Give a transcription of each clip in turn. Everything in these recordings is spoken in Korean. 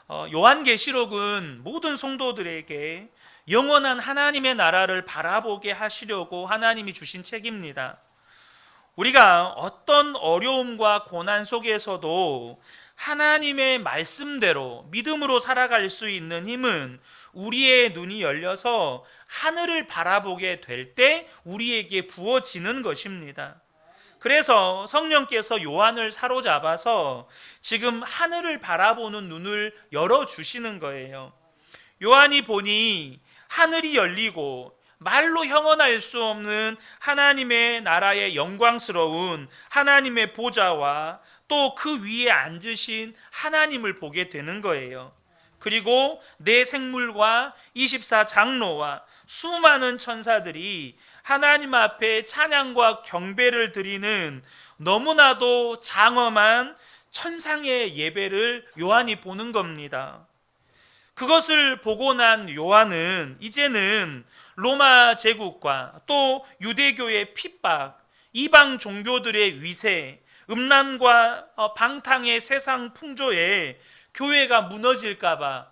요한계시록은 모든 성도들에게 영원한 하나님의 나라를 바라보게 하시려고 하나님이 주신 책입니다. 우리가 어떤 어려움과 고난 속에서도 하나님의 말씀대로 믿음으로 살아갈 수 있는 힘은 우리의 눈이 열려서 하늘을 바라보게 될 때 우리에게 부어지는 것입니다. 그래서 성령께서 요한을 사로잡아서 지금 하늘을 바라보는 눈을 열어주시는 거예요. 요한이 보니 하늘이 열리고 말로 형언할 수 없는 하나님의 나라의 영광스러운 하나님의 보좌와 또 그 위에 앉으신 하나님을 보게 되는 거예요. 그리고 네 생물과 24장로와 수많은 천사들이 하나님 앞에 찬양과 경배를 드리는 너무나도 장엄한 천상의 예배를 요한이 보는 겁니다. 그것을 보고 난 요한은 이제는 로마 제국과 또 유대교의 핍박, 이방 종교들의 위세, 음란과 방탕의 세상 풍조에 교회가 무너질까봐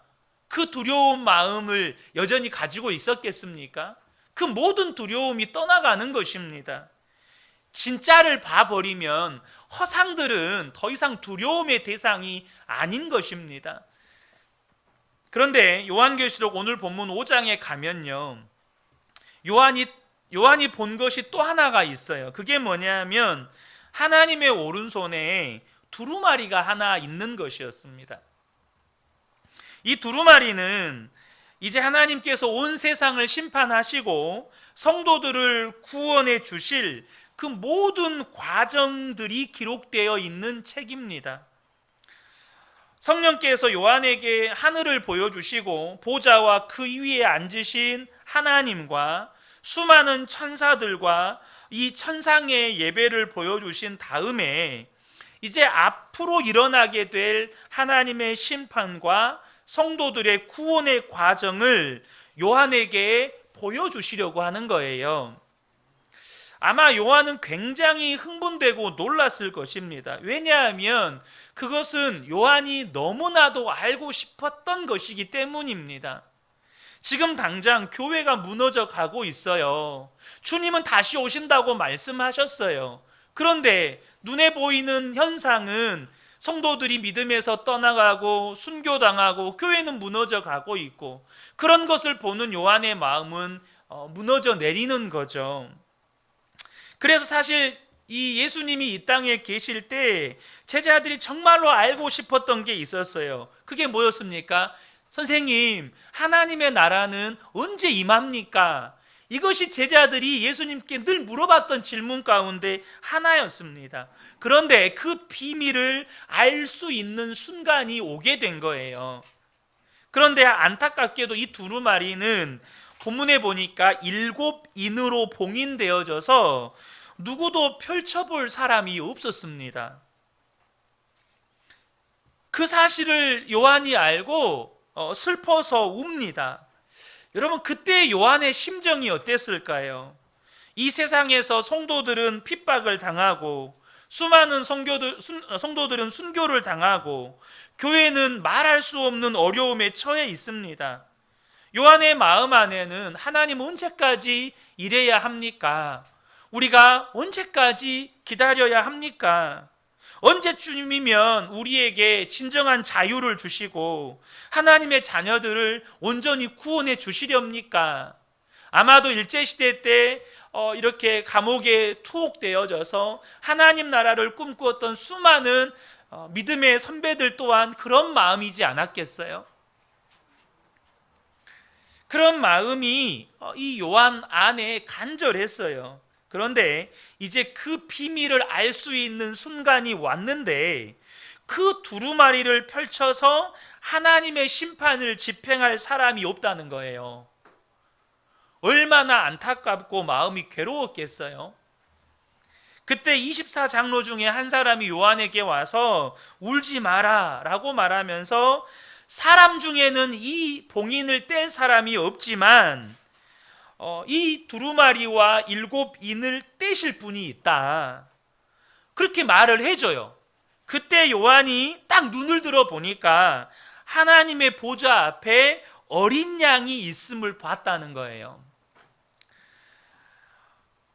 그 두려운 마음을 여전히 가지고 있었겠습니까? 그 모든 두려움이 떠나가는 것입니다. 진짜를 봐버리면 허상들은 더 이상 두려움의 대상이 아닌 것입니다. 그런데 요한계시록 오늘 본문 5장에 가면요, 요한이 본 것이 또 하나가 있어요. 그게 뭐냐면 하나님의 오른손에 두루마리가 하나 있는 것이었습니다. 이 두루마리는 이제 하나님께서 온 세상을 심판하시고 성도들을 구원해 주실 그 모든 과정들이 기록되어 있는 책입니다. 성령께서 요한에게 하늘을 보여주시고 보좌와 그 위에 앉으신 하나님과 수많은 천사들과 이 천상의 예배를 보여주신 다음에 이제 앞으로 일어나게 될 하나님의 심판과 성도들의 구원의 과정을 요한에게 보여주시려고 하는 거예요. 아마 요한은 굉장히 흥분되고 놀랐을 것입니다. 왜냐하면 그것은 요한이 너무나도 알고 싶었던 것이기 때문입니다. 지금 당장 교회가 무너져 가고 있어요. 주님은 다시 오신다고 말씀하셨어요. 그런데 눈에 보이는 현상은 성도들이 믿음에서 떠나가고 순교당하고 교회는 무너져 가고 있고, 그런 것을 보는 요한의 마음은 무너져 내리는 거죠. 그래서 사실 이 예수님이 이 땅에 계실 때 제자들이 정말로 알고 싶었던 게 있었어요. 그게 뭐였습니까? 선생님, 하나님의 나라는 언제 임합니까? 이것이 제자들이 예수님께 늘 물어봤던 질문 가운데 하나였습니다. 그런데 그 비밀을 알 수 있는 순간이 오게 된 거예요. 그런데 안타깝게도 이 두루마리는 본문에 보니까 7인으로 봉인되어져서 누구도 펼쳐볼 사람이 없었습니다. 그 사실을 요한이 알고 슬퍼서 웁니다. 여러분, 그때 요한의 심정이 어땠을까요? 이 세상에서 성도들은 핍박을 당하고 수많은 성도들은 순교를 당하고 교회는 말할 수 없는 어려움에 처해 있습니다. 요한의 마음 안에는 하나님 언제까지 이래야 합니까? 우리가 언제까지 기다려야 합니까? 언제쯤이면 우리에게 진정한 자유를 주시고 하나님의 자녀들을 온전히 구원해 주시렵니까? 아마도 일제시대 때 이렇게 감옥에 투옥되어져서 하나님 나라를 꿈꾸었던 수많은 믿음의 선배들 또한 그런 마음이지 않았겠어요? 그런 마음이 이 요한 안에 간절했어요. 그런데 이제 그 비밀을 알 수 있는 순간이 왔는데 그 두루마리를 펼쳐서 하나님의 심판을 집행할 사람이 없다는 거예요. 얼마나 안타깝고 마음이 괴로웠겠어요. 그때 24장로 중에 한 사람이 요한에게 와서 울지 마라 라고 말하면서, 사람 중에는 이 봉인을 뗄 사람이 없지만 이 두루마리와 7인을 떼실 분이 있다, 그렇게 말을 해줘요. 그때 요한이 딱 눈을 들어 보니까 하나님의 보좌 앞에 어린 양이 있음을 봤다는 거예요.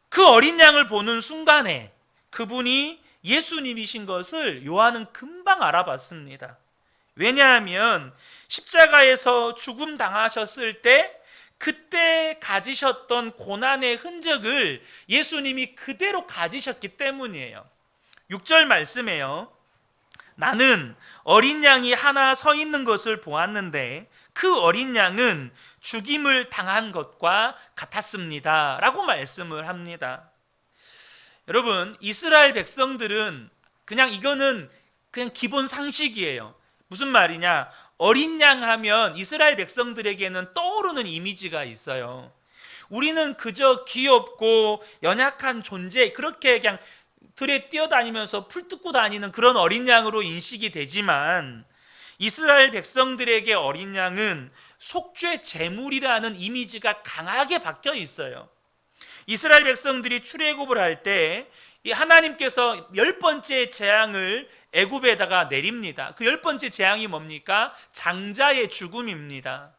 그 어린 양을 보는 순간에 그분이 예수님이신 것을 요한은 금방 알아봤습니다. 왜냐하면 십자가에서 죽음 당하셨을 때 그때 가지셨던 고난의 흔적을 예수님이 그대로 가지셨기 때문이에요. 6절 말씀에요. 나는 어린 양이 하나 서 있는 것을 보았는데 그 어린 양은 죽임을 당한 것과 같았습니다 라고 말씀을 합니다. 여러분, 이스라엘 백성들은 이거는 그냥 기본 상식이에요. 무슨 말이냐? 어린 양 하면 이스라엘 백성들에게는 떠오르는 이미지가 있어요. 우리는 그저 귀엽고 연약한 존재, 그렇게 그냥 들에 뛰어다니면서 풀 뜯고 다니는 그런 어린 양으로 인식이 되지만 이스라엘 백성들에게 어린 양은 속죄 제물이라는 이미지가 강하게 박혀 있어요. 이스라엘 백성들이 출애굽을 할 때 하나님께서 10번째 재앙을 애굽에다가 내립니다. 그 10번째 재앙이 뭡니까? 장자의 죽음입니다.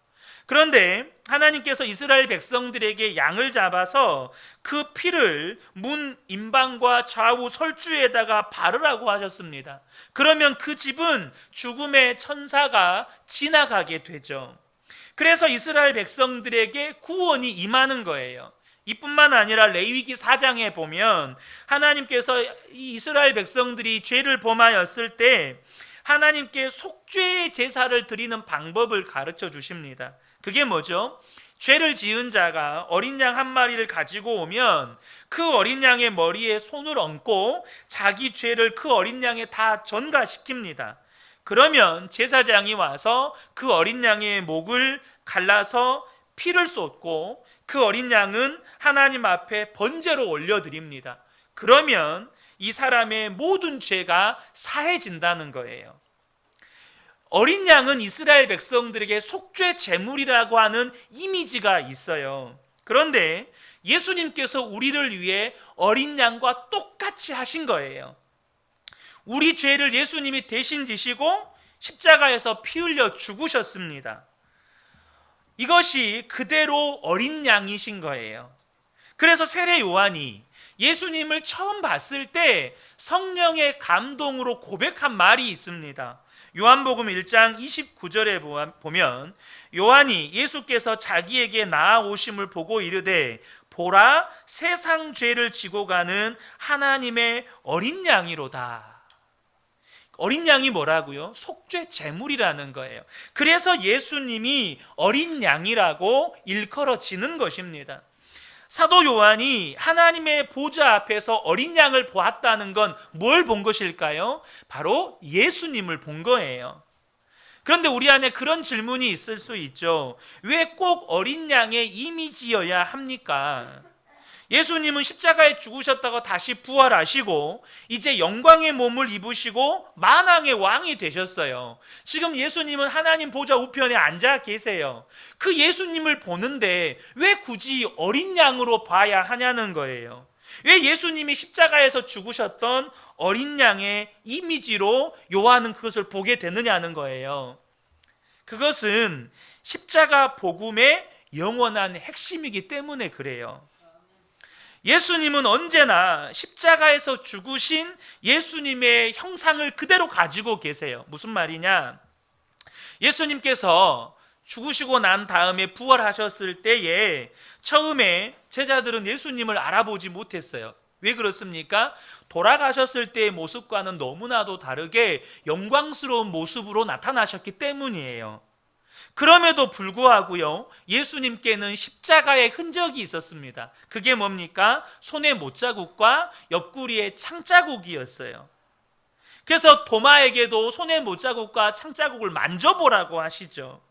그런데 하나님께서 이스라엘 백성들에게 양을 잡아서 그 피를 문 임방과 좌우 설주에다가 바르라고 하셨습니다. 그러면 그 집은 죽음의 천사가 지나가게 되죠. 그래서 이스라엘 백성들에게 구원이 임하는 거예요. 이뿐만 아니라 레위기 4장에 보면 하나님께서 이 이스라엘 백성들이 죄를 범하였을 때 하나님께 속죄의 제사를 드리는 방법을 가르쳐 주십니다. 그게 뭐죠? 죄를 지은 자가 어린 양 한 마리를 가지고 오면 그 어린 양의 머리에 손을 얹고 자기 죄를 그 어린 양에 다 전가시킵니다. 그러면 제사장이 와서 그 어린 양의 목을 갈라서 피를 쏟고 그 어린 양은 하나님 앞에 번제로 올려드립니다. 그러면 이 사람의 모든 죄가 사해진다는 거예요. 어린 양은 이스라엘 백성들에게 속죄 제물이라고 하는 이미지가 있어요. 그런데 예수님께서 우리를 위해 어린 양과 똑같이 하신 거예요. 우리 죄를 예수님이 대신 지시고 십자가에서 피 흘려 죽으셨습니다. 이것이 그대로 어린 양이신 거예요. 그래서 세례 요한이 예수님을 처음 봤을 때 성령의 감동으로 고백한 말이 있습니다. 요한복음 1장 29절에 보면 요한이 예수께서 자기에게 나아오심을 보고 이르되 보라, 세상 죄를 지고 가는 하나님의 어린 양이로다. 어린 양이 뭐라고요? 속죄 제물이라는 거예요. 그래서 예수님이 어린 양이라고 일컬어지는 것입니다. 사도 요한이 하나님의 보좌 앞에서 어린 양을 보았다는 건 뭘 본 것일까요? 바로 예수님을 본 거예요. 그런데 우리 안에 그런 질문이 있을 수 있죠. 왜 꼭 어린 양의 이미지여야 합니까? 예수님은 십자가에 죽으셨다가 다시 부활하시고 이제 영광의 몸을 입으시고 만왕의 왕이 되셨어요. 지금 예수님은 하나님 보좌 우편에 앉아 계세요. 그 예수님을 보는데 왜 굳이 어린 양으로 봐야 하냐는 거예요. 왜 예수님이 십자가에서 죽으셨던 어린 양의 이미지로 요한은 그것을 보게 되느냐는 거예요. 그것은 십자가 복음의 영원한 핵심이기 때문에 그래요. 예수님은 언제나 십자가에서 죽으신 예수님의 형상을 그대로 가지고 계세요. 무슨 말이냐? 예수님께서 죽으시고 난 다음에 부활하셨을 때에 처음에 제자들은 예수님을 알아보지 못했어요. 왜 그렇습니까? 돌아가셨을 때의 모습과는 너무나도 다르게 영광스러운 모습으로 나타나셨기 때문이에요. 그럼에도 불구하고요, 예수님께는 십자가의 흔적이 있었습니다. 그게 뭡니까? 손의 못자국과 옆구리의 창자국이었어요. 그래서 도마에게도 손의 못자국과 창자국을 만져보라고 하시죠.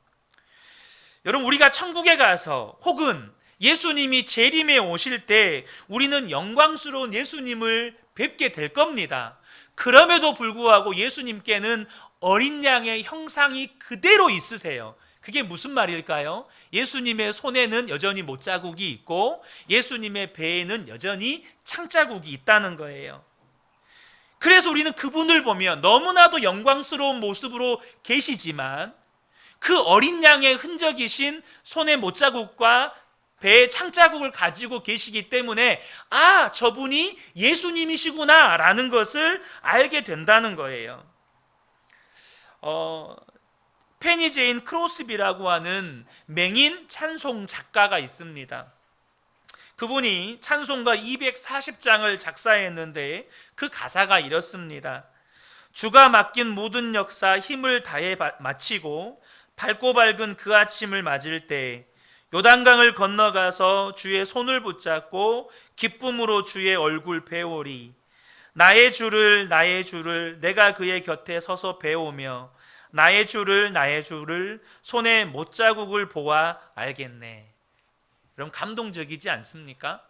여러분, 우리가 천국에 가서 혹은 예수님이 재림에 오실 때 우리는 영광스러운 예수님을 뵙게 될 겁니다. 그럼에도 불구하고 예수님께는 어린 양의 형상이 그대로 있으세요. 그게 무슨 말일까요? 예수님의 손에는 여전히 못자국이 있고 예수님의 배에는 여전히 창자국이 있다는 거예요. 그래서 우리는 그분을 보면 너무나도 영광스러운 모습으로 계시지만 그 어린 양의 흔적이신 손의 못자국과 배의 창자국을 가지고 계시기 때문에 아, 저분이 예수님이시구나 라는 것을 알게 된다는 거예요. 페니 제인 크로스비라고 하는 맹인 찬송 작가가 있습니다. 그분이 찬송가 240장을 작사했는데 그 가사가 이렇습니다. 주가 맡긴 모든 역사 힘을 다해 마치고 밝고 밝은 그 아침을 맞을 때 요단강을 건너가서 주의 손을 붙잡고 기쁨으로 주의 얼굴 배우리. 나의 주를 내가 그의 곁에 서서 배우며 나의 주를 손에 못자국을 보아 알겠네. 여러분, 감동적이지 않습니까?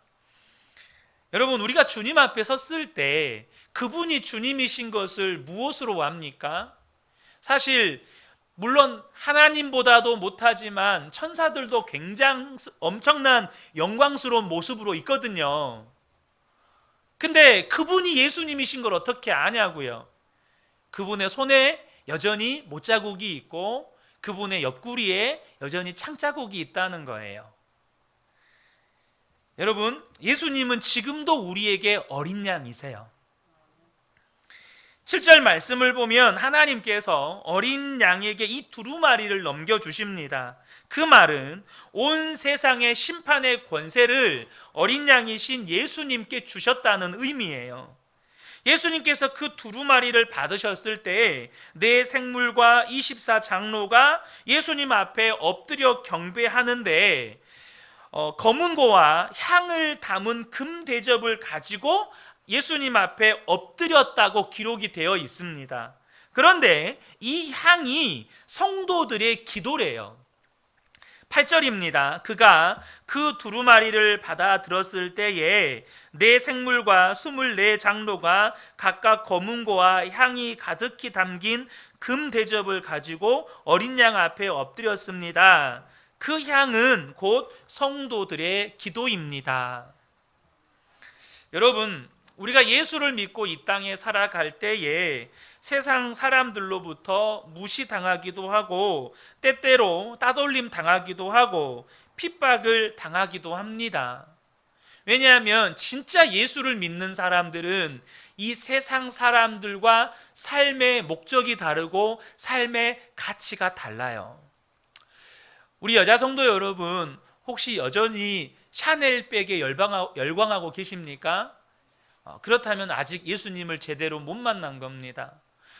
여러분, 우리가 주님 앞에 섰을 때 그분이 주님이신 것을 무엇으로 압니까? 사실 물론 하나님보다도 못하지만 천사들도 굉장히 엄청난 영광스러운 모습으로 있거든요. 근데 그분이 예수님이신 걸 어떻게 아냐고요? 그분의 손에 여전히 못자국이 있고 그분의 옆구리에 여전히 창자국이 있다는 거예요. 여러분, 예수님은 지금도 우리에게 어린 양이세요. 7절 말씀을 보면 하나님께서 어린 양에게 이 두루마리를 넘겨주십니다. 그 말은 온 세상의 심판의 권세를 어린 양이신 예수님께 주셨다는 의미예요. 예수님께서 그 두루마리를 받으셨을 때 네 생물과 24장로가 예수님 앞에 엎드려 경배하는데 검은고와 향을 담은 금 대접을 가지고 예수님 앞에 엎드렸다고 기록이 되어 있습니다. 그런데 이 향이 성도들의 기도래요. 8절입니다. 그가 그 두루마리를 받아 들었을 때에 네 생물과 24장로가 각각 검은고와 향이 가득히 담긴 금 대접을 가지고 어린 양 앞에 엎드렸습니다. 그 향은 곧 성도들의 기도입니다. 여러분, 우리가 예수를 믿고 이 땅에 살아갈 때에 세상 사람들로부터 무시당하기도 하고 때때로 따돌림 당하기도 하고 핍박을 당하기도 합니다. 왜냐하면 진짜 예수를 믿는 사람들은 이 세상 사람들과 삶의 목적이 다르고 삶의 가치가 달라요. 우리 여자 성도 여러분, 혹시 여전히 샤넬백에 열광하고 계십니까? 그렇다면 아직 예수님을 제대로 못 만난 겁니다.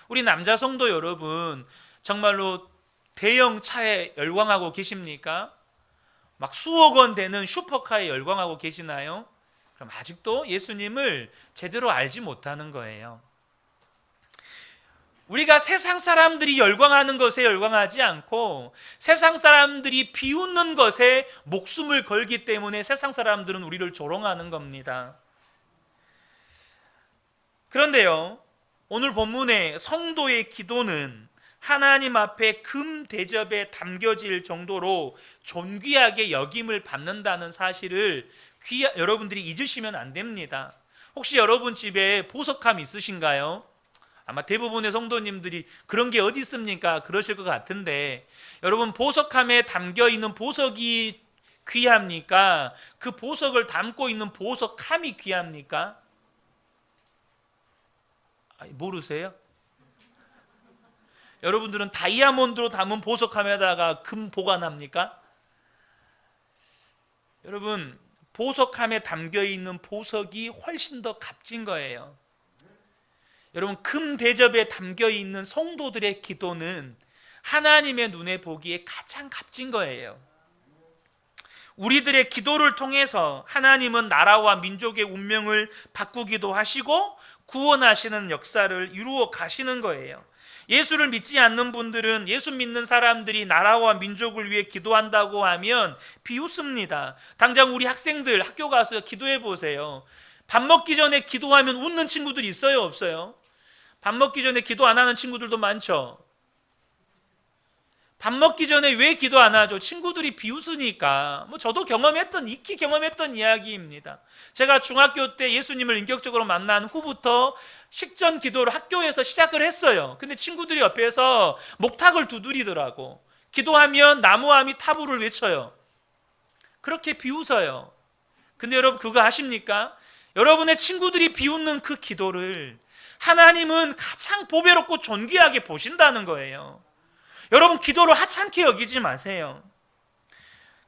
우리 남자 성도 여러분, 정말로 대형 차에 열광하고 계십니까? 막 수억 원 되는 슈퍼카에 열광하고 계시나요? 그럼 아직도 예수님을 제대로 알지 못하는 거예요. 우리가 세상 사람들이 열광하는 것에 열광하지 않고 세상 사람들이 비웃는 것에 목숨을 걸기 때문에 세상 사람들은 우리를 조롱하는 겁니다. 그런데요, 오늘 본문의 성도의 기도는 하나님 앞에 금 대접에 담겨질 정도로 존귀하게 여김을 받는다는 사실을 여러분들이 잊으시면 안 됩니다. 혹시 여러분 집에 보석함 있으신가요? 아마 대부분의 성도님들이 그런 게 어디 있습니까? 그러실 것 같은데, 여러분, 보석함에 담겨 있는 보석이 귀합니까? 그 보석을 담고 있는 보석함이 귀합니까? 모르세요? 여러분들은 다이아몬드로 담은 보석함에다가 금 보관합니까? 여러분, 보석함에 담겨 있는 보석이 훨씬 더 값진 거예요. 여러분, 금 대접에 담겨 있는 성도들의 기도는 하나님의 눈에 보기에 가장 값진 거예요. 우리들의 기도를 통해서 하나님은 나라와 민족의 운명을 바꾸기도 하시고 구원하시는 역사를 이루어 가시는 거예요. 예수를 믿지 않는 분들은 예수 믿는 사람들이 나라와 민족을 위해 기도한다고 하면 비웃습니다. 당장 우리 학생들 학교 가서 기도해 보세요. 밥 먹기 전에 기도하면 웃는 친구들이 있어요, 없어요? 밥 먹기 전에 기도 안 하는 친구들도 많죠. 밥 먹기 전에 왜 기도 안 하죠? 친구들이 비웃으니까. 저도 익히 경험했던 이야기입니다. 제가 중학교 때 예수님을 인격적으로 만난 후부터 식전 기도를 학교에서 시작을 했어요. 근데 친구들이 옆에서 목탁을 두드리더라고. 기도하면 나무아미 타부를 외쳐요. 그렇게 비웃어요. 근데 여러분 그거 아십니까? 여러분의 친구들이 비웃는 그 기도를 하나님은 가장 보배롭고 존귀하게 보신다는 거예요. 여러분 기도를 하찮게 여기지 마세요.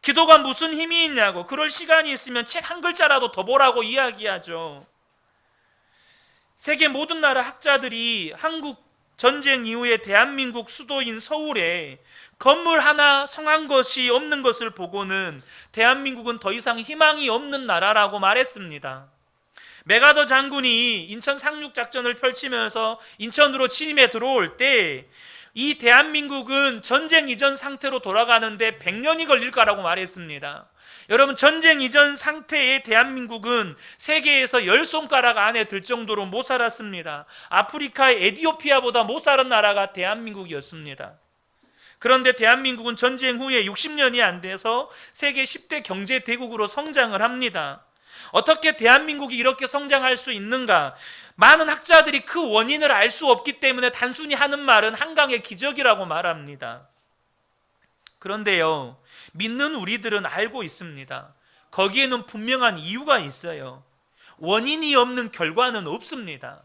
기도가 무슨 힘이 있냐고, 그럴 시간이 있으면 책 한 글자라도 더 보라고 이야기하죠. 세계 모든 나라 학자들이 한국 전쟁 이후에 대한민국 수도인 서울에 건물 하나 성한 것이 없는 것을 보고는 대한민국은 더 이상 희망이 없는 나라라고 말했습니다. 메가더 장군이 인천 상륙작전을 펼치면서 인천으로 침입해 들어올 때 이 대한민국은 전쟁 이전 상태로 돌아가는데 100년이 걸릴 거라고 말했습니다. 여러분 전쟁 이전 상태의 대한민국은 세계에서 10손가락 안에 들 정도로 못 살았습니다. 아프리카의 에티오피아보다 못 살은 나라가 대한민국이었습니다. 그런데 대한민국은 전쟁 후에 60년이 안 돼서 세계 10대 경제 대국으로 성장을 합니다. 어떻게 대한민국이 이렇게 성장할 수 있는가? 많은 학자들이 그 원인을 알 수 없기 때문에 단순히 하는 말은 한강의 기적이라고 말합니다. 그런데요, 믿는 우리들은 알고 있습니다. 거기에는 분명한 이유가 있어요. 원인이 없는 결과는 없습니다.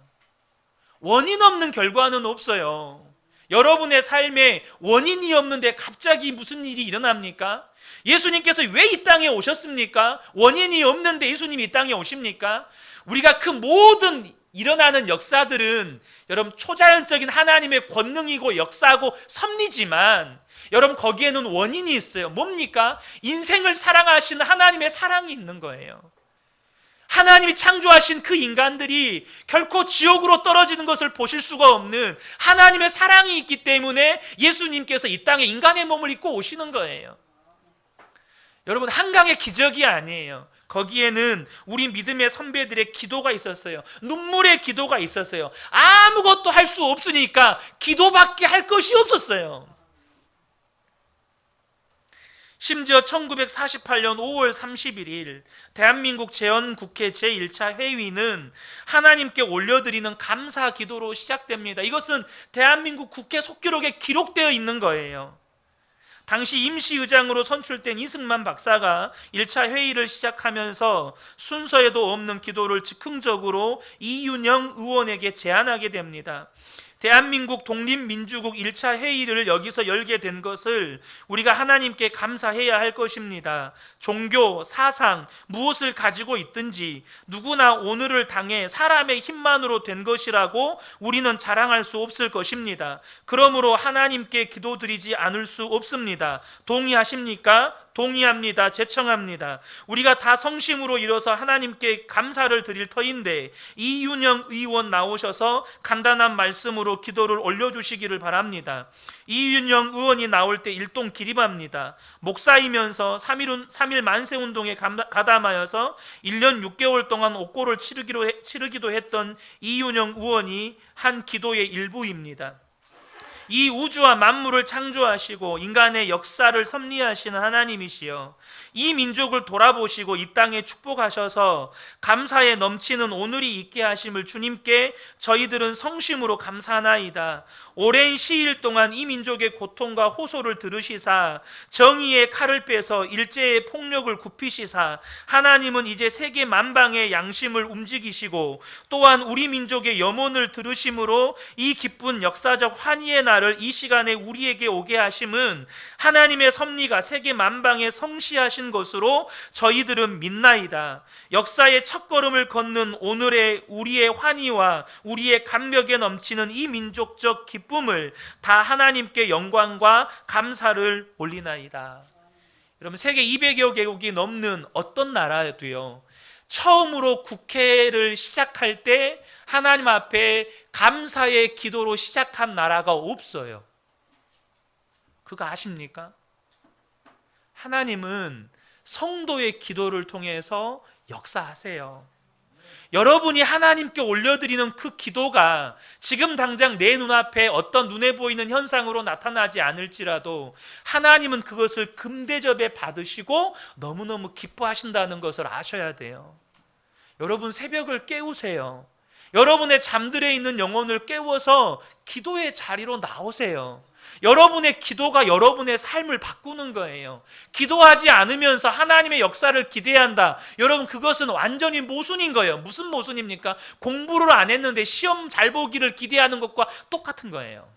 원인 없는 결과는 없어요. 여러분의 삶에 원인이 없는데 갑자기 무슨 일이 일어납니까? 예수님께서 왜 이 땅에 오셨습니까? 원인이 없는데 예수님이 이 땅에 오십니까? 우리가 그 모든 일어나는 역사들은 여러분 초자연적인 하나님의 권능이고 역사고 섭리지만 여러분 거기에는 원인이 있어요. 뭡니까? 인생을 사랑하시는 하나님의 사랑이 있는 거예요. 하나님이 창조하신 그 인간들이 결코 지옥으로 떨어지는 것을 보실 수가 없는 하나님의 사랑이 있기 때문에 예수님께서 이 땅에 인간의 몸을 입고 오시는 거예요. 여러분 한강의 기적이 아니에요. 거기에는 우리 믿음의 선배들의 기도가 있었어요. 눈물의 기도가 있었어요. 아무것도 할 수 없으니까 기도밖에 할 것이 없었어요. 심지어 1948년 5월 31일 대한민국 재헌국회 제1차 회의는 하나님께 올려드리는 감사 기도로 시작됩니다. 이것은 대한민국 국회 속기록에 기록되어 있는 거예요. 당시 임시의장으로 선출된 이승만 박사가 1차 회의를 시작하면서 순서에도 없는 기도를 즉흥적으로 이윤영 의원에게 제안하게 됩니다. 대한민국 독립민주국 1차 회의를 여기서 열게 된 것을 우리가 하나님께 감사해야 할 것입니다. 종교, 사상, 무엇을 가지고 있든지 누구나 오늘을 당해 사람의 힘만으로 된 것이라고 우리는 자랑할 수 없을 것입니다. 그러므로 하나님께 기도드리지 않을 수 없습니다. 동의하십니까? 동의합니다. 제청합니다. 우리가 다 성심으로 일어서 하나님께 감사를 드릴 터인데 이윤영 의원 나오셔서 간단한 말씀으로 기도를 올려주시기를 바랍니다. 이윤영 의원이 나올 때 일동 기립합니다. 목사이면서 3.1 만세운동에 가담하여서 1년 6개월 동안 옥고를 치르기도 했던 이윤영 의원이 한 기도의 일부입니다. 이 우주와 만물을 창조하시고 인간의 역사를 섭리하시는 하나님이시여, 이 민족을 돌아보시고 이 땅에 축복하셔서 감사에 넘치는 오늘이 있게 하심을 주님께 저희들은 성심으로 감사하나이다. 오랜 시일 동안 이 민족의 고통과 호소를 들으시사 정의의 칼을 빼서 일제의 폭력을 굽히시사 하나님은 이제 세계 만방의 양심을 움직이시고 또한 우리 민족의 염원을 들으심으로 이 기쁜 역사적 환희의 날을 이 시간에 우리에게 오게 하심은 하나님의 섭리가 세계 만방에 성시하신 것으로 저희들은 믿나이다. 역사의 첫걸음을 걷는 오늘의 우리의 환희와 우리의 감격에 넘치는 이 민족적 기쁨을 다 하나님께 영광과 감사를 올리나이다. 여러분 세계 200여 개국이 넘는 어떤 나라도요, 처음으로 국회를 시작할 때 하나님 앞에 감사의 기도로 시작한 나라가 없어요. 그거 아십니까? 하나님은 성도의 기도를 통해서 역사하세요. 여러분이 하나님께 올려드리는 그 기도가 지금 당장 내 눈앞에 어떤 눈에 보이는 현상으로 나타나지 않을지라도 하나님은 그것을 금대접에 받으시고 너무너무 기뻐하신다는 것을 아셔야 돼요. 여러분 새벽을 깨우세요. 여러분의 잠들에 있는 영혼을 깨워서 기도의 자리로 나오세요. 여러분의 기도가 여러분의 삶을 바꾸는 거예요. 기도하지 않으면서 하나님의 역사를 기대한다. 여러분, 그것은 완전히 모순인 거예요. 무슨 모순입니까? 공부를 안 했는데 시험 잘 보기를 기대하는 것과 똑같은 거예요.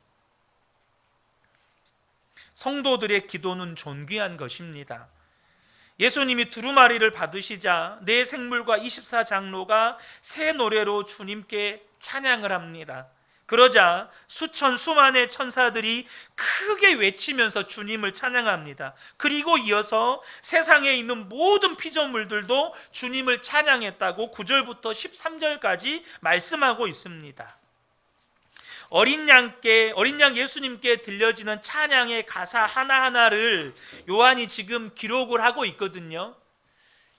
성도들의 기도는 존귀한 것입니다. 예수님이 두루마리를 받으시자 내 생물과 24장로가 새 노래로 주님께 찬양을 합니다. 그러자 수만의 천사들이 크게 외치면서 주님을 찬양합니다. 그리고 이어서 세상에 있는 모든 피조물들도 주님을 찬양했다고 9절부터 13절까지 말씀하고 있습니다. 어린 양 예수님께 들려지는 찬양의 가사 하나하나를 요한이 지금 기록을 하고 있거든요.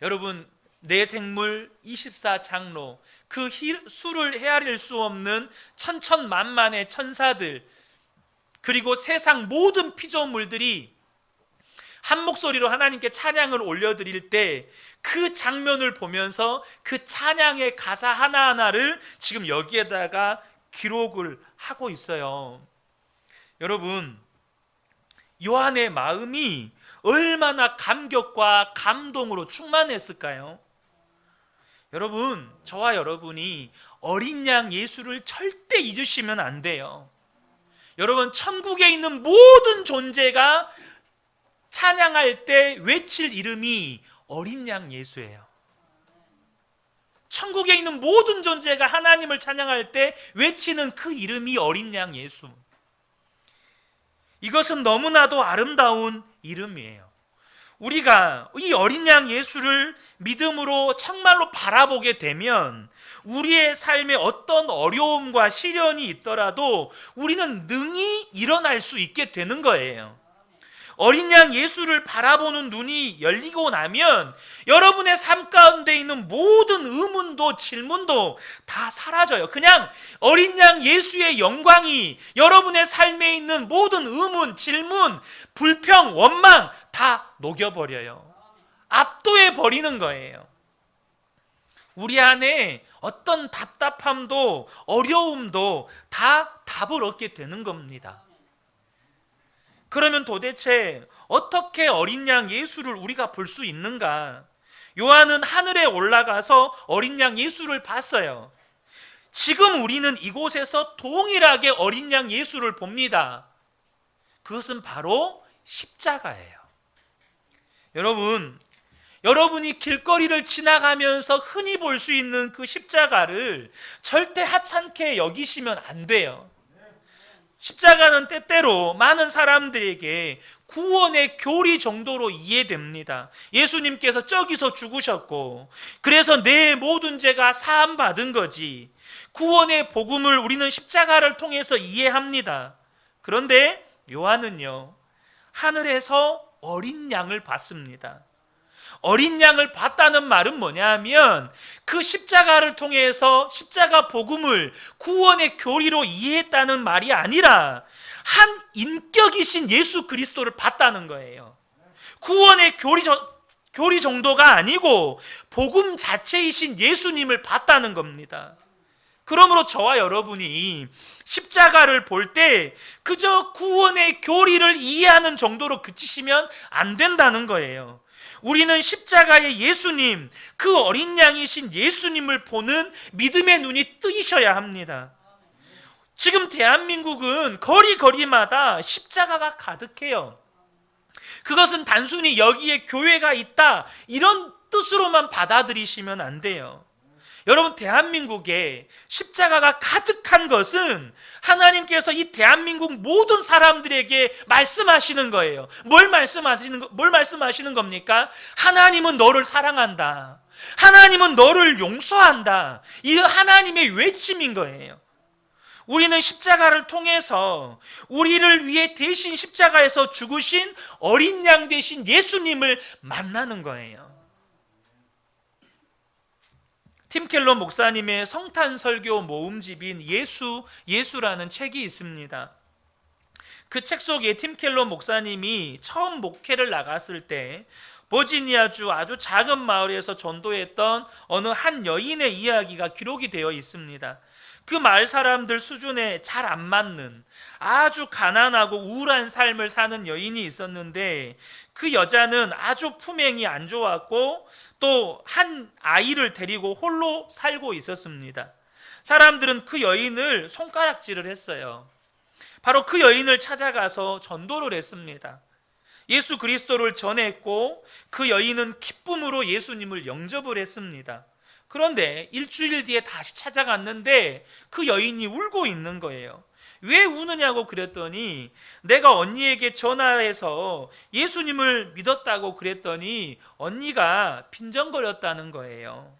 여러분, 내 생물 24장로, 그 수를 헤아릴 수 없는 천천만만의 천사들, 그리고 세상 모든 피조물들이 한 목소리로 하나님께 찬양을 올려드릴 때 그 장면을 보면서 그 찬양의 가사 하나하나를 지금 여기에다가 기록을 하고 있어요. 여러분, 요한의 마음이 얼마나 감격과 감동으로 충만했을까요? 여러분, 저와 여러분이 어린 양 예수를 절대 잊으시면 안 돼요. 여러분, 천국에 있는 모든 존재가 찬양할 때 외칠 이름이 어린 양 예수예요. 천국에 있는 모든 존재가 하나님을 찬양할 때 외치는 그 이름이 어린 양 예수. 이것은 너무나도 아름다운 이름이에요. 우리가 이 어린 양 예수를 믿음으로 정말로 바라보게 되면 우리의 삶에 어떤 어려움과 시련이 있더라도 우리는 능히 일어날 수 있게 되는 거예요. 어린 양 예수를 바라보는 눈이 열리고 나면 여러분의 삶 가운데 있는 모든 의문도 질문도 다 사라져요. 그냥 어린 양 예수의 영광이 여러분의 삶에 있는 모든 의문, 질문, 불평, 원망 다 녹여버려요. 압도해 버리는 거예요. 우리 안에 어떤 답답함도 어려움도 다 답을 얻게 되는 겁니다. 그러면 도대체 어떻게 어린 양 예수를 우리가 볼 수 있는가? 요한은 하늘에 올라가서 어린 양 예수를 봤어요. 지금 우리는 이곳에서 동일하게 어린 양 예수를 봅니다. 그것은 바로 십자가예요. 여러분이 길거리를 지나가면서 흔히 볼 수 있는 그 십자가를 절대 하찮게 여기시면 안 돼요. 십자가는 때때로 많은 사람들에게 구원의 교리 정도로 이해됩니다. 예수님께서 저기서 죽으셨고 그래서 내 모든 죄가 사함받은 거지. 구원의 복음을 우리는 십자가를 통해서 이해합니다. 그런데 요한은요, 하늘에서 어린 양을 봤습니다. 어린 양을 봤다는 말은 뭐냐 하면 그 십자가를 통해서 십자가 복음을 구원의 교리로 이해했다는 말이 아니라 한 인격이신 예수 그리스도를 봤다는 거예요. 구원의 교리 정도가 아니고 복음 자체이신 예수님을 봤다는 겁니다. 그러므로 저와 여러분이 십자가를 볼 때 그저 구원의 교리를 이해하는 정도로 그치시면 안 된다는 거예요. 우리는 십자가의 예수님, 그 어린 양이신 예수님을 보는 믿음의 눈이 뜨이셔야 합니다. 지금 대한민국은 거리마다 십자가가 가득해요. 그것은 단순히 여기에 교회가 있다 이런 뜻으로만 받아들이시면 안 돼요. 여러분, 대한민국에 십자가가 가득한 것은 하나님께서 이 대한민국 모든 사람들에게 말씀하시는 거예요. 뭘 말씀하시는 겁니까? 하나님은 너를 사랑한다. 하나님은 너를 용서한다. 이 하나님의 외침인 거예요. 우리는 십자가를 통해서 우리를 위해 대신 십자가에서 죽으신 어린 양 되신 예수님을 만나는 거예요. 팀 켈러 목사님의 성탄 설교 모음집인 예수라는 책이 있습니다. 그 책 속에 팀 켈러 목사님이 처음 목회를 나갔을 때 버지니아주 아주 작은 마을에서 전도했던 어느 한 여인의 이야기가 기록이 되어 있습니다. 그 마을 사람들 수준에 잘 안 맞는 아주 가난하고 우울한 삶을 사는 여인이 있었는데, 그 여자는 아주 품행이 안 좋았고 또 한 아이를 데리고 홀로 살고 있었습니다. 사람들은 그 여인을 손가락질을 했어요. 바로 그 여인을 찾아가서 전도를 했습니다. 예수 그리스도를 전했고 그 여인은 기쁨으로 예수님을 영접을 했습니다. 그런데 일주일 뒤에 다시 찾아갔는데 그 여인이 울고 있는 거예요. 왜 우느냐고 그랬더니, 내가 언니에게 전화해서 예수님을 믿었다고 그랬더니 언니가 빈정거렸다는 거예요.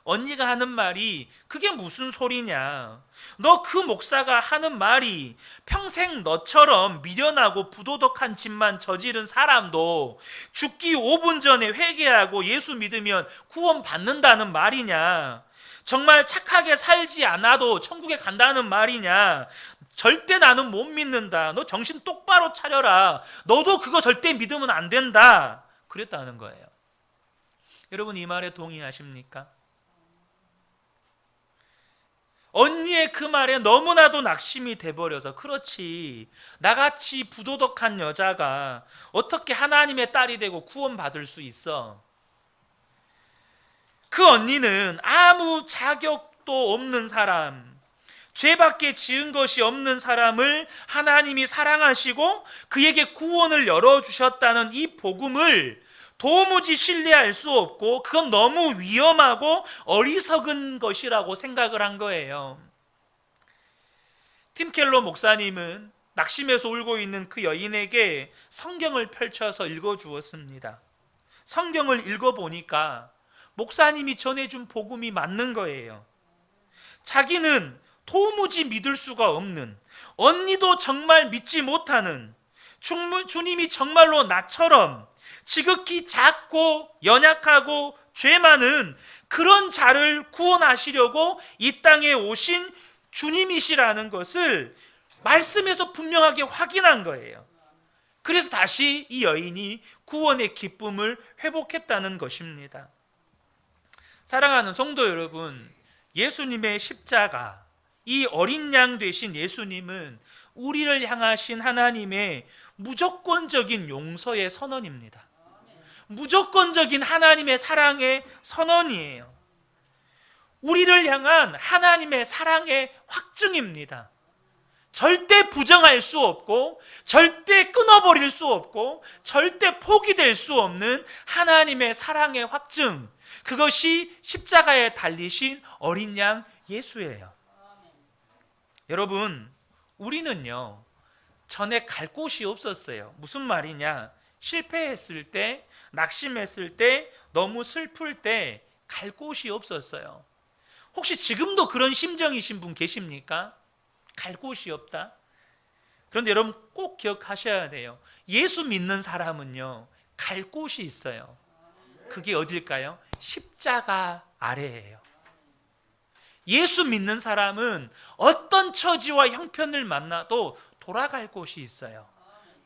언니가 하는 말이 그게 무슨 소리냐, 너 그 목사가 하는 말이 평생 너처럼 미련하고 부도덕한 짓만 저지른 사람도 죽기 5분 전에 회개하고 예수 믿으면 구원 받는다는 말이냐, 정말 착하게 살지 않아도 천국에 간다는 말이냐, 절대 나는 못 믿는다, 너 정신 똑바로 차려라, 너도 그거 절대 믿으면 안 된다, 그랬다는 거예요. 여러분, 이 말에 동의하십니까? 언니의 그 말에 너무나도 낙심이 돼버려서, 그렇지, 나같이 부도덕한 여자가 어떻게 하나님의 딸이 되고 구원받을 수 있어? 그 언니는 아무 자격도 없는 사람, 죄밖에 지은 것이 없는 사람을 하나님이 사랑하시고 그에게 구원을 열어주셨다는 이 복음을 도무지 신뢰할 수 없고, 그건 너무 위험하고 어리석은 것이라고 생각을 한 거예요. 팀 켈러 목사님은 낙심해서 울고 있는 그 여인에게 성경을 펼쳐서 읽어주었습니다. 성경을 읽어보니까 목사님이 전해준 복음이 맞는 거예요. 자기는 도무지 믿을 수가 없는, 언니도 정말 믿지 못하는, 주님이 정말로 나처럼 지극히 작고 연약하고 죄 많은 그런 자를 구원하시려고 이 땅에 오신 주님이시라는 것을 말씀에서 분명하게 확인한 거예요. 그래서 다시 이 여인이 구원의 기쁨을 회복했다는 것입니다. 사랑하는 성도 여러분, 예수님의 십자가, 이 어린 양 되신 예수님은 우리를 향하신 하나님의 무조건적인 용서의 선언입니다. 무조건적인 하나님의 사랑의 선언이에요. 우리를 향한 하나님의 사랑의 확증입니다. 절대 부정할 수 없고 절대 끊어버릴 수 없고 절대 포기될 수 없는 하나님의 사랑의 확증, 그것이 십자가에 달리신 어린 양 예수예요. 여러분, 우리는요 전에 갈 곳이 없었어요. 무슨 말이냐, 실패했을 때, 낙심했을 때, 너무 슬플 때 갈 곳이 없었어요. 혹시 지금도 그런 심정이신 분 계십니까? 갈 곳이 없다. 그런데 여러분 꼭 기억하셔야 돼요. 예수 믿는 사람은요 갈 곳이 있어요. 그게 어딜까요? 십자가 아래예요. 예수 믿는 사람은 어떤 처지와 형편을 만나도 돌아갈 곳이 있어요.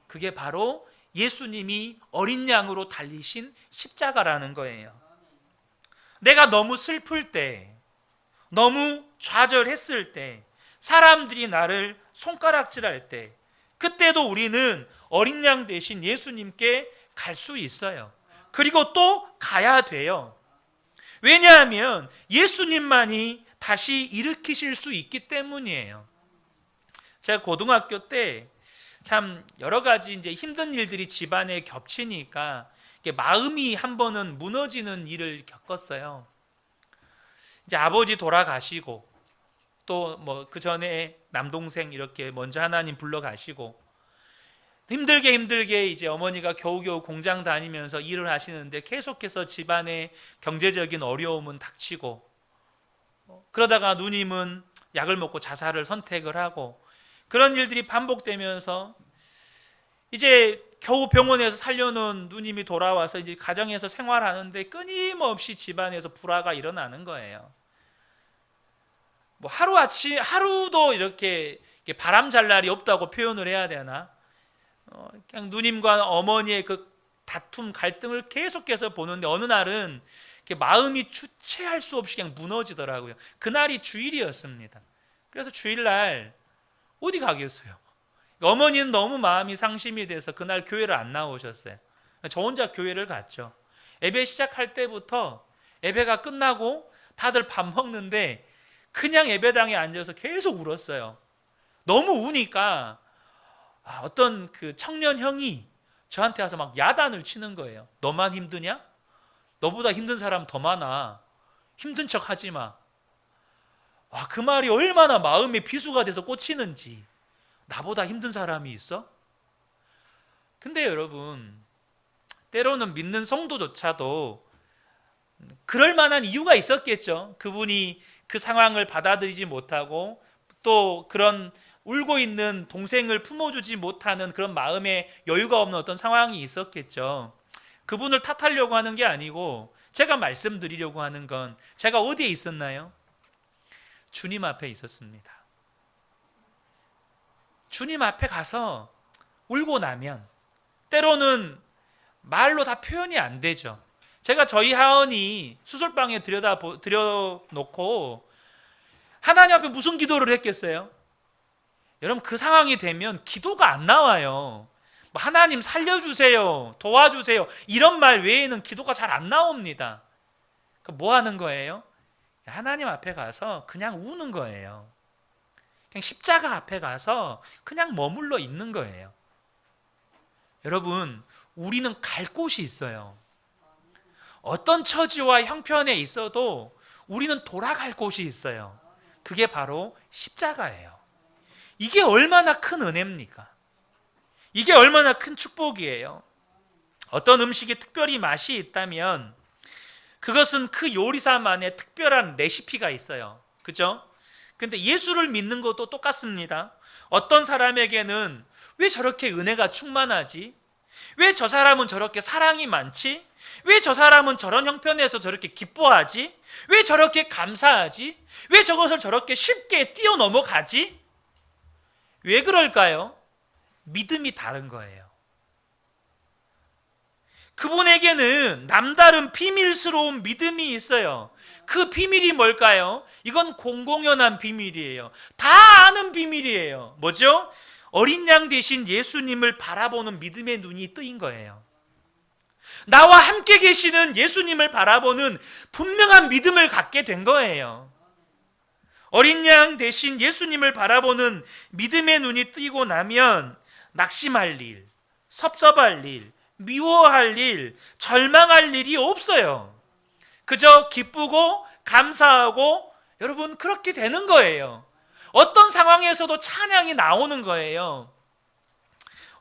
그게 바로 예수님이 어린 양으로 달리신 십자가라는 거예요. 내가 너무 슬플 때, 너무 좌절했을 때, 사람들이 나를 손가락질할 때, 그때도 우리는 어린 양 대신 예수님께 갈 수 있어요. 그리고 또 가야 돼요. 왜냐하면 예수님만이 다시 일으키실 수 있기 때문이에요. 제가 고등학교 때 참 여러 가지 이제 힘든 일들이 집안에 겹치니까 마음이 한 번은 무너지는 일을 겪었어요. 이제 아버지 돌아가시고 또 뭐 그 전에 남동생 이렇게 먼저 하나님 불러가시고 힘들게 이제 어머니가 겨우겨우 공장 다니면서 일을 하시는데 계속해서 집안에 경제적인 어려움은 닥치고, 그러다가 누님은 약을 먹고 자살을 선택을 하고, 그런 일들이 반복되면서 이제 겨우 병원에서 살려놓은 누님이 돌아와서 이제 가정에서 생활하는데 끊임없이 집안에서 불화가 일어나는 거예요. 뭐 하루도 이렇게 바람 잘 날이 없다고 표현을 해야 되나? 그냥 누님과 어머니의 그 다툼, 갈등을 계속해서 보는데 어느 날은 마음이 주체할 수 없이 그냥 무너지더라고요. 그날이 주일이었습니다. 그래서 주일날 어디 가겠어요? 어머니는 너무 마음이 상심이 돼서 그날 교회를 안 나오셨어요. 저 혼자 교회를 갔죠. 예배 시작할 때부터 예배가 끝나고 다들 밥 먹는데 그냥 예배당에 앉아서 계속 울었어요. 너무 우니까 어떤 그 청년 형이 저한테 와서 막 야단을 치는 거예요. 너만 힘드냐? 너보다 힘든 사람 더 많아. 힘든 척 하지 마. 그 말이 얼마나 마음에 비수가 돼서 꽂히는지. 나보다 힘든 사람이 있어? 근데 여러분, 때로는 믿는 성도조차도 그럴 만한 이유가 있었겠죠. 그분이 그 상황을 받아들이지 못하고 또 그런 울고 있는 동생을 품어주지 못하는 그런 마음에 여유가 없는 어떤 상황이 있었겠죠. 그분을 탓하려고 하는 게 아니고 제가 말씀드리려고 하는 건 제가 어디에 있었나요? 주님 앞에 있었습니다. 주님 앞에 가서 울고 나면 때로는 말로 다 표현이 안 되죠. 제가 저희 하은이 수술방에 들여놓고 하나님 앞에 무슨 기도를 했겠어요? 여러분, 그 상황이 되면 기도가 안 나와요. 하나님 살려주세요, 도와주세요, 이런 말 외에는 기도가 잘 안 나옵니다. 뭐 하는 거예요? 하나님 앞에 가서 그냥 우는 거예요. 그냥 십자가 앞에 가서 그냥 머물러 있는 거예요. 여러분, 우리는 갈 곳이 있어요. 어떤 처지와 형편에 있어도 우리는 돌아갈 곳이 있어요. 그게 바로 십자가예요. 이게 얼마나 큰 은혜입니까? 이게 얼마나 큰 축복이에요. 어떤 음식에 특별히 맛이 있다면 그것은 그 요리사만의 특별한 레시피가 있어요. 그죠? 근데 예수를 믿는 것도 똑같습니다. 어떤 사람에게는 왜 저렇게 은혜가 충만하지? 왜 저 사람은 저렇게 사랑이 많지? 왜 저 사람은 저런 형편에서 저렇게 기뻐하지? 왜 저렇게 감사하지? 왜 저것을 저렇게 쉽게 뛰어넘어가지? 왜 그럴까요? 믿음이 다른 거예요. 그분에게는 남다른 비밀스러운 믿음이 있어요. 그 비밀이 뭘까요? 이건 공공연한 비밀이에요. 다 아는 비밀이에요. 뭐죠? 어린 양 대신 예수님을 바라보는 믿음의 눈이 뜨인 거예요. 나와 함께 계시는 예수님을 바라보는 분명한 믿음을 갖게 된 거예요. 어린 양 대신 예수님을 바라보는 믿음의 눈이 뜨이고 나면 낙심할 일, 섭섭할 일, 미워할 일, 절망할 일이 없어요. 그저 기쁘고 감사하고 여러분 그렇게 되는 거예요. 어떤 상황에서도 찬양이 나오는 거예요.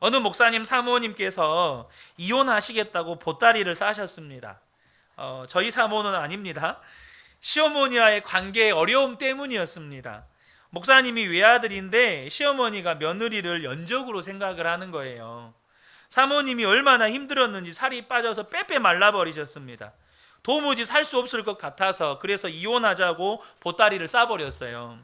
어느 목사님 사모님께서 이혼하시겠다고 보따리를 싸셨습니다. 저희 사모는 아닙니다. 시어머니와의 관계의 어려움 때문이었습니다. 목사님이 외아들인데 시어머니가 며느리를 연적으로 생각을 하는 거예요. 사모님이 얼마나 힘들었는지 살이 빠져서 빼빼 말라버리셨습니다. 도무지 살 수 없을 것 같아서 그래서 이혼하자고 보따리를 싸버렸어요.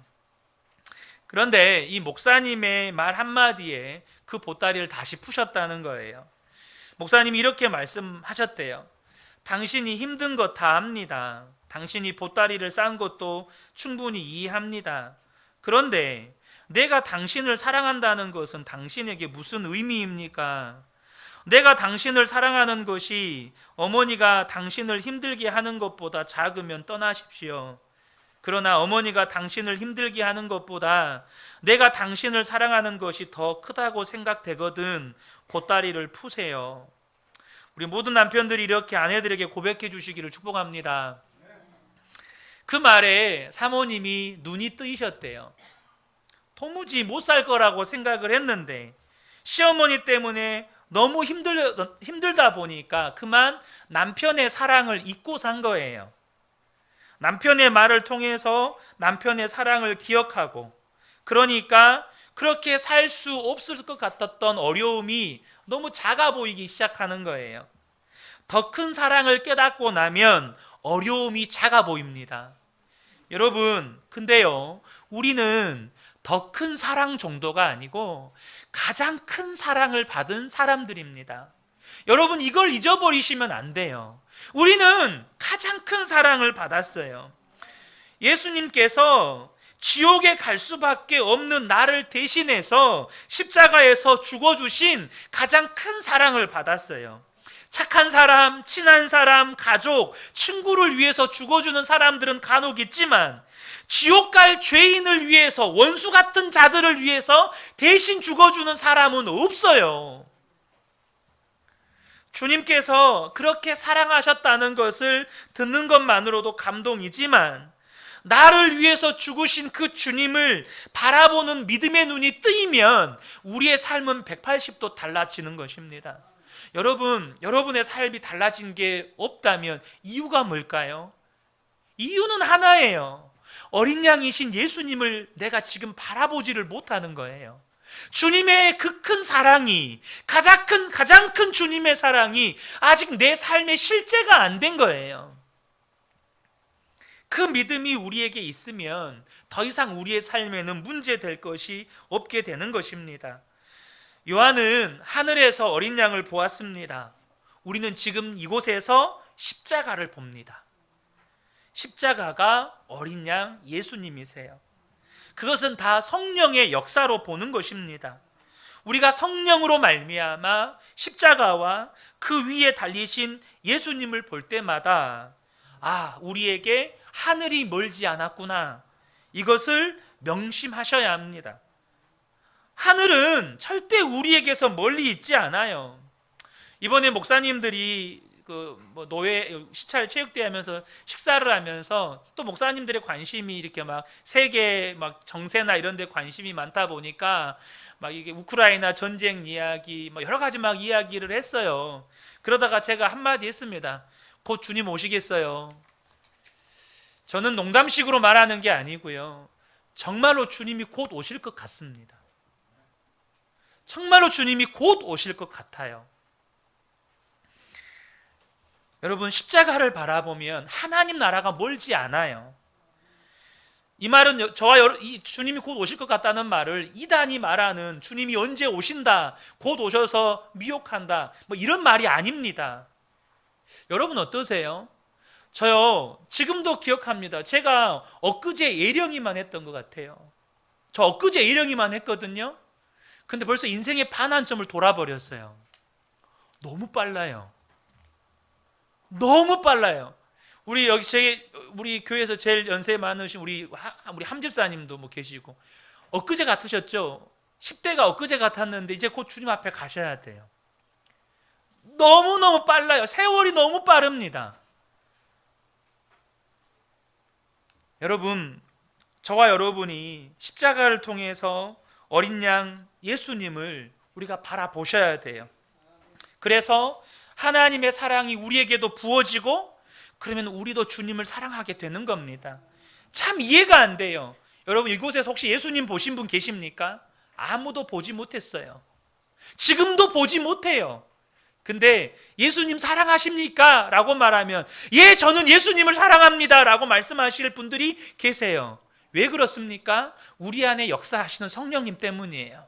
그런데 이 목사님의 말 한마디에 그 보따리를 다시 푸셨다는 거예요. 목사님이 이렇게 말씀하셨대요. 당신이 힘든 것 다 압니다. 당신이 보따리를 싼 것도 충분히 이해합니다. 그런데 내가 당신을 사랑한다는 것은 당신에게 무슨 의미입니까? 내가 당신을 사랑하는 것이 어머니가 당신을 힘들게 하는 것보다 작으면 떠나십시오. 그러나 어머니가 당신을 힘들게 하는 것보다 내가 당신을 사랑하는 것이 더 크다고 생각되거든 보따리를 푸세요. 우리 모든 남편들이 이렇게 아내들에게 고백해 주시기를 축복합니다. 그 말에 사모님이 눈이 뜨이셨대요. 도무지 못 살 거라고 생각을 했는데 시어머니 때문에 너무 힘들다 보니까 그만 남편의 사랑을 잊고 산 거예요. 남편의 말을 통해서 남편의 사랑을 기억하고, 그러니까 그렇게 살 수 없을 것 같았던 어려움이 너무 작아 보이기 시작하는 거예요. 더 큰 사랑을 깨닫고 나면 어려움이 작아 보입니다. 여러분, 근데요, 우리는 더 큰 사랑 정도가 아니고 가장 큰 사랑을 받은 사람들입니다. 여러분, 이걸 잊어버리시면 안 돼요. 우리는 가장 큰 사랑을 받았어요. 예수님께서 지옥에 갈 수밖에 없는 나를 대신해서 십자가에서 죽어주신 가장 큰 사랑을 받았어요. 착한 사람, 친한 사람, 가족, 친구를 위해서 죽어주는 사람들은 간혹 있지만 지옥 갈 죄인을 위해서, 원수 같은 자들을 위해서 대신 죽어주는 사람은 없어요. 주님께서 그렇게 사랑하셨다는 것을 듣는 것만으로도 감동이지만 나를 위해서 죽으신 그 주님을 바라보는 믿음의 눈이 뜨이면 우리의 삶은 180도 달라지는 것입니다. 여러분, 여러분의 삶이 달라진 게 없다면 이유가 뭘까요? 이유는 하나예요. 어린 양이신 예수님을 내가 지금 바라보지를 못하는 거예요. 주님의 그 큰 사랑이, 가장 큰 주님의 사랑이 아직 내 삶의 실제가 안 된 거예요. 그 믿음이 우리에게 있으면 더 이상 우리의 삶에는 문제될 것이 없게 되는 것입니다. 요한은 하늘에서 어린 양을 보았습니다. 우리는 지금 이곳에서 십자가를 봅니다. 십자가가 어린 양 예수님이세요. 그것은 다 성령의 역사로 보는 것입니다. 우리가 성령으로 말미암아 십자가와 그 위에 달리신 예수님을 볼 때마다 우리에게 하늘이 멀지 않았구나, 이것을 명심하셔야 합니다. 하늘은 절대 우리에게서 멀리 있지 않아요. 이번에 목사님들이 노예 시찰 체육대회 하면서 식사를 하면서 또 목사님들의 관심이 이렇게 막 세계 막 정세나 이런 데 관심이 많다 보니까 막 이게 우크라이나 전쟁 이야기 여러 가지 막 이야기를 했어요. 그러다가 제가 한마디 했습니다. 곧 주님 오시겠어요. 저는 농담식으로 말하는 게 아니고요, 정말로 주님이 곧 오실 것 같습니다. 정말로 주님이 곧 오실 것 같아요. 여러분, 십자가를 바라보면 하나님 나라가 멀지 않아요. 이 말은 주님이 곧 오실 것 같다는 말을 이단이 말하는 주님이 언제 오신다, 곧 오셔서 미혹한다, 이런 말이 아닙니다. 여러분 어떠세요? 저요, 지금도 기억합니다. 제가 엊그제 예령이만 했던 것 같아요. 저 엊그제 예령이만 했거든요. 근데 벌써 인생의 반환점을 돌아버렸어요. 너무 빨라요. 너무 빨라요. 우리 우리 교회에서 제일 연세 많으신 우리 함집사님도 계시고 엊그제 같으셨죠? 10대가 엊그제 같았는데 이제 곧 주님 앞에 가셔야 돼요. 너무너무 빨라요. 세월이 너무 빠릅니다. 여러분, 저와 여러분이 십자가를 통해서 어린 양 예수님을 우리가 바라보셔야 돼요. 그래서 하나님의 사랑이 우리에게도 부어지고, 그러면 우리도 주님을 사랑하게 되는 겁니다. 참 이해가 안 돼요. 여러분, 이곳에서 혹시 예수님 보신 분 계십니까? 아무도 보지 못했어요. 지금도 보지 못해요. 근데 예수님 사랑하십니까? 라고 말하면 예, 저는 예수님을 사랑합니다 라고 말씀하실 분들이 계세요. 왜 그렇습니까? 우리 안에 역사하시는 성령님 때문이에요.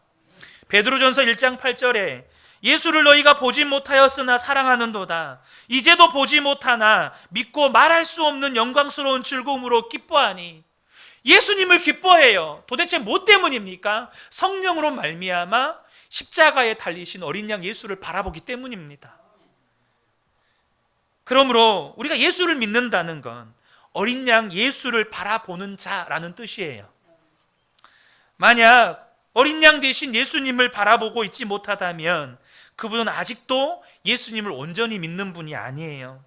베드로전서 1장 8절에 예수를 너희가 보지 못하였으나 사랑하는도다. 이제도 보지 못하나 믿고 말할 수 없는 영광스러운 즐거움으로 기뻐하니. 예수님을 기뻐해요. 도대체 뭐 때문입니까? 성령으로 말미암아 십자가에 달리신 어린 양 예수를 바라보기 때문입니다. 그러므로 우리가 예수를 믿는다는 건 어린 양 예수를 바라보는 자라는 뜻이에요. 만약 어린 양 대신 예수님을 바라보고 있지 못하다면 그분은 아직도 예수님을 온전히 믿는 분이 아니에요.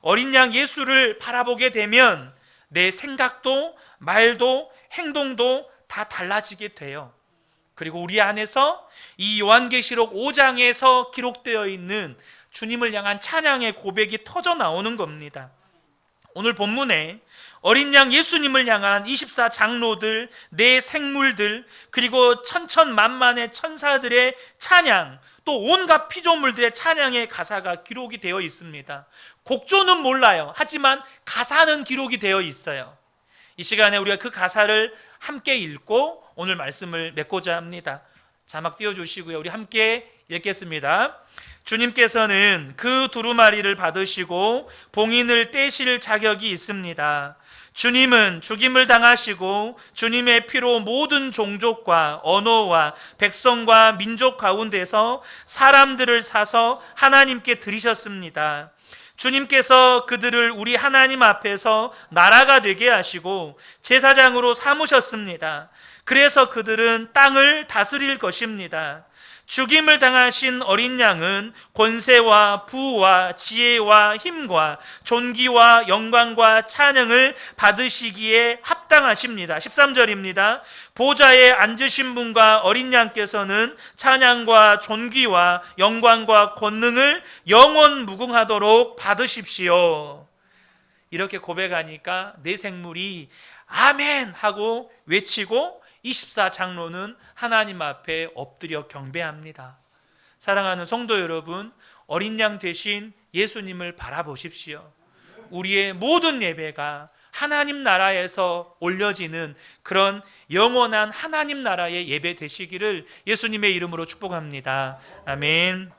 어린 양 예수를 바라보게 되면 내 생각도 말도 행동도 다 달라지게 돼요. 그리고 우리 안에서 이 요한계시록 5장에서 기록되어 있는 주님을 향한 찬양의 고백이 터져 나오는 겁니다. 오늘 본문에 어린 양 예수님을 향한 24장로들, 네 생물들, 그리고 천천만만의 천사들의 찬양, 또 온갖 피조물들의 찬양의 가사가 기록이 되어 있습니다. 곡조는 몰라요. 하지만 가사는 기록이 되어 있어요. 이 시간에 우리가 그 가사를 함께 읽고 오늘 말씀을 맺고자 합니다. 자막 띄워주시고요. 우리 함께 읽겠습니다. 주님께서는 그 두루마리를 받으시고 봉인을 떼실 자격이 있습니다. 주님은 죽임을 당하시고 주님의 피로 모든 종족과 언어와 백성과 민족 가운데서 사람들을 사서 하나님께 드리셨습니다. 주님께서 그들을 우리 하나님 앞에서 나라가 되게 하시고 제사장으로 삼으셨습니다. 그래서 그들은 땅을 다스릴 것입니다. 죽임을 당하신 어린 양은 권세와 부와 지혜와 힘과 존귀와 영광과 찬양을 받으시기에 합당하십니다. 13절입니다. 보좌에 앉으신 분과 어린 양께서는 찬양과 존귀와 영광과 권능을 영원 무궁하도록 받으십시오. 이렇게 고백하니까 내 생물이 아멘 하고 외치고 24장로는 하나님 앞에 엎드려 경배합니다. 사랑하는 성도 여러분, 어린 양 되신 예수님을 바라보십시오. 우리의 모든 예배가 하나님 나라에서 올려지는 그런 영원한 하나님 나라의 예배 되시기를 예수님의 이름으로 축복합니다. 아멘.